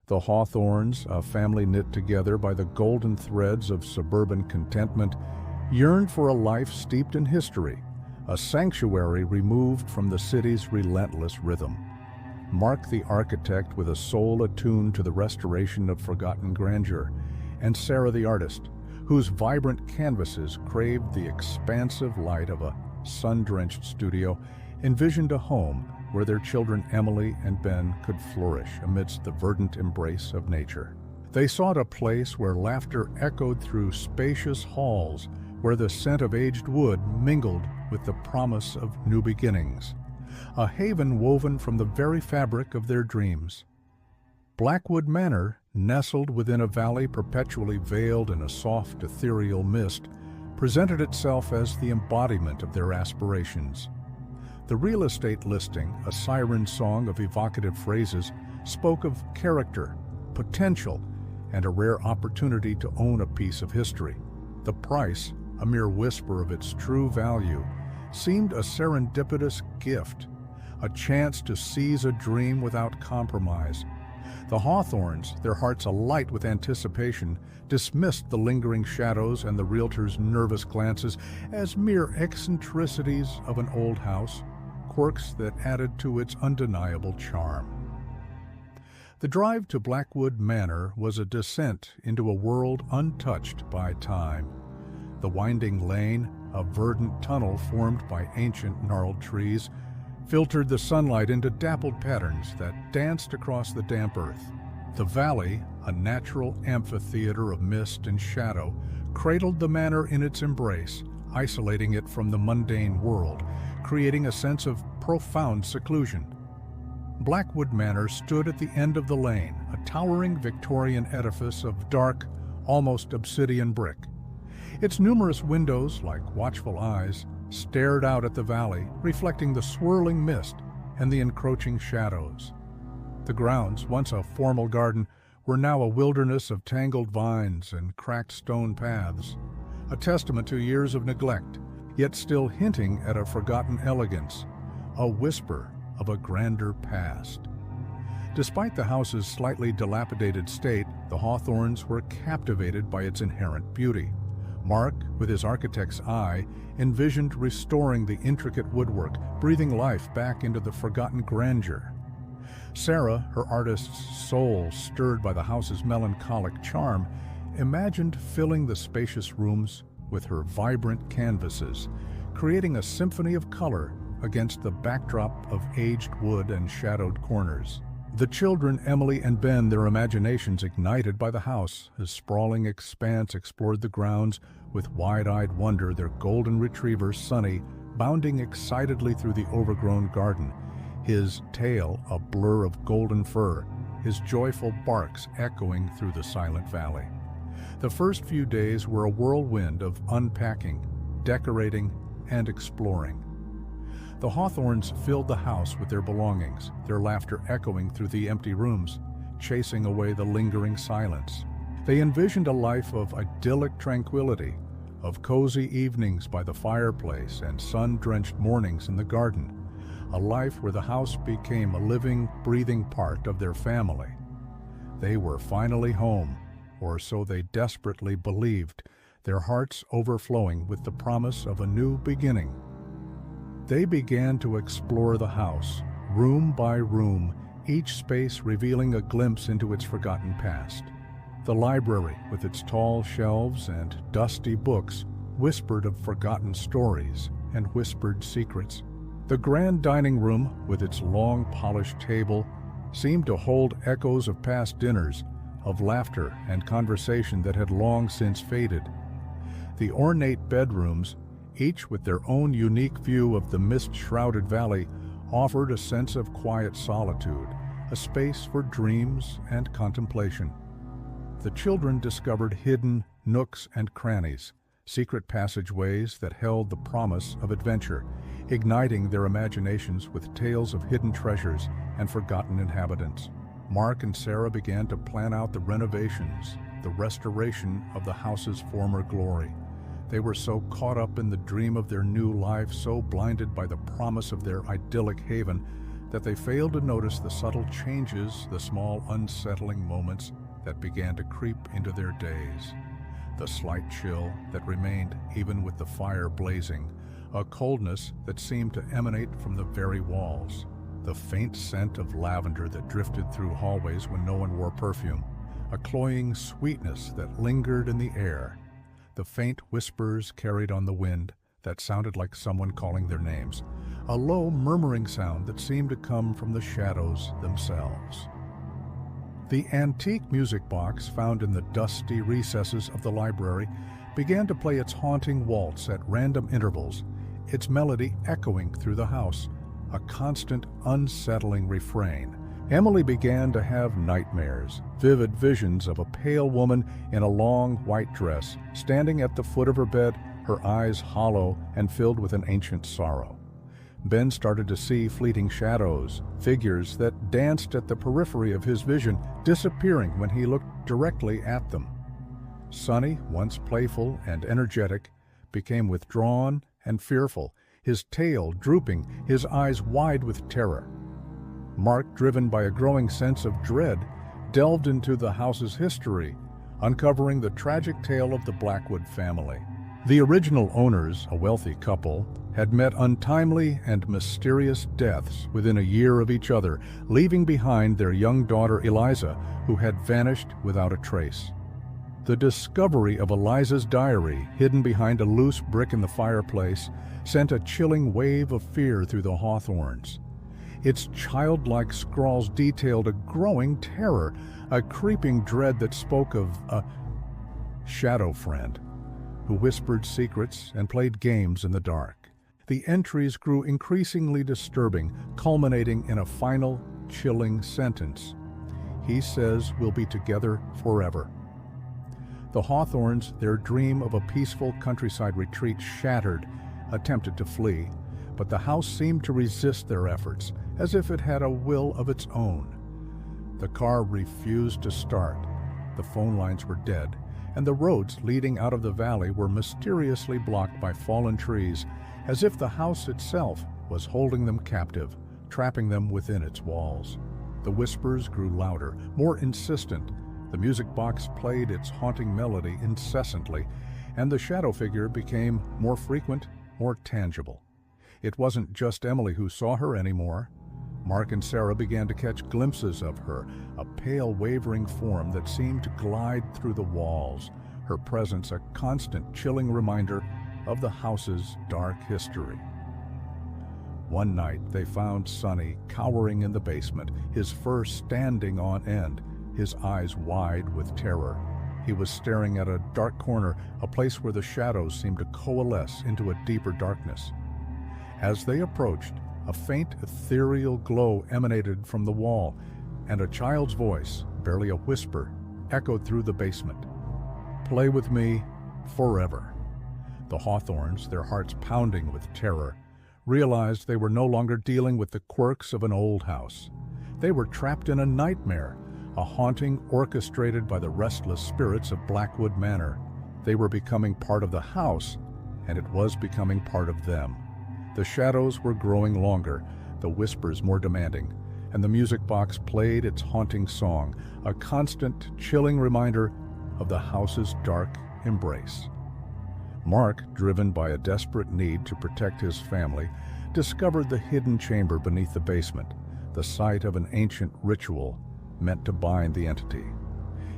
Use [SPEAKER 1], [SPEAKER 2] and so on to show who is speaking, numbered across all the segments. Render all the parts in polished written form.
[SPEAKER 1] The Hawthornes, a family knit together by the golden threads of suburban contentment, yearned for a life steeped in history, a sanctuary removed from the city's relentless rhythm. Mark the architect with a soul attuned to the restoration of forgotten grandeur, and Sarah the artist, whose vibrant canvases craved the expansive light of a sun-drenched studio, envisioned a home where their children Emily and Ben could flourish amidst the verdant embrace of nature. They sought a place where laughter echoed through spacious halls, where the scent of aged wood mingled with the promise of new beginnings, a haven woven from the very fabric of their dreams. Blackwood Manor, nestled within a valley perpetually veiled in a soft, ethereal mist, presented itself as the embodiment of their aspirations. The real estate listing, a siren song of evocative phrases, spoke of character, potential, and a rare opportunity to own a piece of history. The price, a mere whisper of its true value, seemed a serendipitous gift, a chance to seize a dream without compromise. The Hawthornes, their hearts alight with anticipation, dismissed the lingering shadows and the realtor's nervous glances as mere eccentricities of an old house, quirks that added to its undeniable charm. The drive to Blackwood Manor was a descent into a world untouched by time. The winding lane, a verdant tunnel formed by ancient gnarled trees, filtered the sunlight into dappled patterns that danced across the damp earth. The valley, a natural amphitheater of mist and shadow, cradled the manor in its embrace, isolating it from the mundane world, creating a sense of profound seclusion. Blackwood Manor stood at the end of the lane, a towering Victorian edifice of dark, almost obsidian brick. Its numerous windows, like watchful eyes, stared out at the valley, reflecting the swirling mist and the encroaching shadows. The grounds, once a formal garden, were now a wilderness of tangled vines and cracked stone paths, a testament to years of neglect, yet still hinting at a forgotten elegance, a whisper of a grander past. Despite the house's slightly dilapidated state, the Hawthornes were captivated by its inherent beauty. Mark, with his architect's eye, envisioned restoring the intricate woodwork, breathing life back into the forgotten grandeur. Sarah, her artist's soul stirred by the house's melancholic charm, imagined filling the spacious rooms with her vibrant canvases, creating a symphony of color against the backdrop of aged wood and shadowed corners. The children, Emily and Ben, their imaginations ignited by the house as sprawling expanse explored the grounds with wide-eyed wonder, their golden retriever, Sonny, bounding excitedly through the overgrown garden, his tail a blur of golden fur, his joyful barks echoing through the silent valley. The first few days were a whirlwind of unpacking, decorating, and exploring. The Hawthornes filled the house with their belongings, their laughter echoing through the empty rooms, chasing away the lingering silence. They envisioned a life of idyllic tranquility, of cozy evenings by the fireplace and sun-drenched mornings in the garden, a life where the house became a living, breathing part of their family. They were finally home, or so they desperately believed, their hearts overflowing with the promise of a new beginning. They began to explore the house, room by room, each space revealing a glimpse into its forgotten past. The library, with its tall shelves and dusty books, whispered of forgotten stories and whispered secrets. The grand dining room, with its long polished table, seemed to hold echoes of past dinners, of laughter and conversation that had long since faded. The ornate bedrooms, each with their own unique view of the mist-shrouded valley, offered a sense of quiet solitude, a space for dreams and contemplation. The children discovered hidden nooks and crannies, secret passageways that held the promise of adventure, igniting their imaginations with tales of hidden treasures and forgotten inhabitants. Mark and Sarah began to plan out the renovations, the restoration of the house's former glory. They were so caught up in the dream of their new life, so blinded by the promise of their idyllic haven, that they failed to notice the subtle changes, the small unsettling moments that began to creep into their days. The slight chill that remained even with the fire blazing, a coldness that seemed to emanate from the very walls, the faint scent of lavender that drifted through hallways when no one wore perfume, a cloying sweetness that lingered in the air, the faint whispers carried on the wind that sounded like someone calling their names, a low murmuring sound that seemed to come from the shadows themselves. The antique music box found in the dusty recesses of the library began to play its haunting waltz at random intervals, its melody echoing through the house, a constant, unsettling refrain. Emily began to have nightmares, vivid visions of a pale woman in a long white dress, standing at the foot of her bed, her eyes hollow and filled with an ancient sorrow. Ben started to see fleeting shadows, figures that danced at the periphery of his vision, disappearing when he looked directly at them. Sonny, once playful and energetic, became withdrawn and fearful, his tail drooping, his eyes wide with terror. Mark, driven by a growing sense of dread, delved into the house's history, uncovering the tragic tale of the Blackwood family. The original owners, a wealthy couple, had met untimely and mysterious deaths within a year of each other, leaving behind their young daughter Eliza, who had vanished without a trace. The discovery of Eliza's diary, hidden behind a loose brick in the fireplace, sent a chilling wave of fear through the Hawthornes. Its childlike scrawls detailed a growing terror, a creeping dread that spoke of a shadow friend who whispered secrets and played games in the dark. The entries grew increasingly disturbing, culminating in a final, chilling sentence. "He says we'll be together forever." The Hawthornes, their dream of a peaceful countryside retreat shattered, attempted to flee, but the house seemed to resist their efforts, as if it had a will of its own. The car refused to start, the phone lines were dead, and the roads leading out of the valley were mysteriously blocked by fallen trees, as if the house itself was holding them captive, trapping them within its walls. The whispers grew louder, more insistent. The music box played its haunting melody incessantly, and the shadow figure became more frequent, more tangible. It wasn't just Emily who saw her anymore. Mark and Sarah began to catch glimpses of her, a pale, wavering form that seemed to glide through the walls, her presence a constant, chilling reminder of the house's dark history. One night, they found Sonny cowering in the basement, his fur standing on end, his eyes wide with terror. He was staring at a dark corner, a place where the shadows seemed to coalesce into a deeper darkness. As they approached, a faint, ethereal glow emanated from the wall, and a child's voice, barely a whisper, echoed through the basement. "Play with me forever." The Hawthornes, their hearts pounding with terror, realized they were no longer dealing with the quirks of an old house. They were trapped in a nightmare, a haunting orchestrated by the restless spirits of Blackwood Manor. They were becoming part of the house, and it was becoming part of them. The shadows were growing longer, the whispers more demanding, and the music box played its haunting song, a constant, chilling reminder of the house's dark embrace. Mark, driven by a desperate need to protect his family, discovered the hidden chamber beneath the basement, the site of an ancient ritual meant to bind the entity.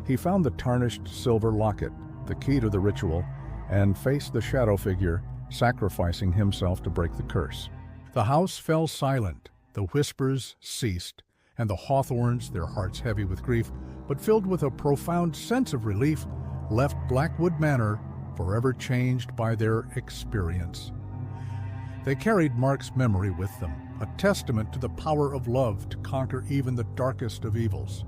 [SPEAKER 1] He found the tarnished silver locket, the key to the ritual, and faced the shadow figure, sacrificing himself to break the curse. The house fell silent, the whispers ceased, and the Hawthornes, their hearts heavy with grief, but filled with a profound sense of relief, left Blackwood Manor forever changed by their experience. They carried Mark's memory with them, a testament to the power of love to conquer even the darkest of evils.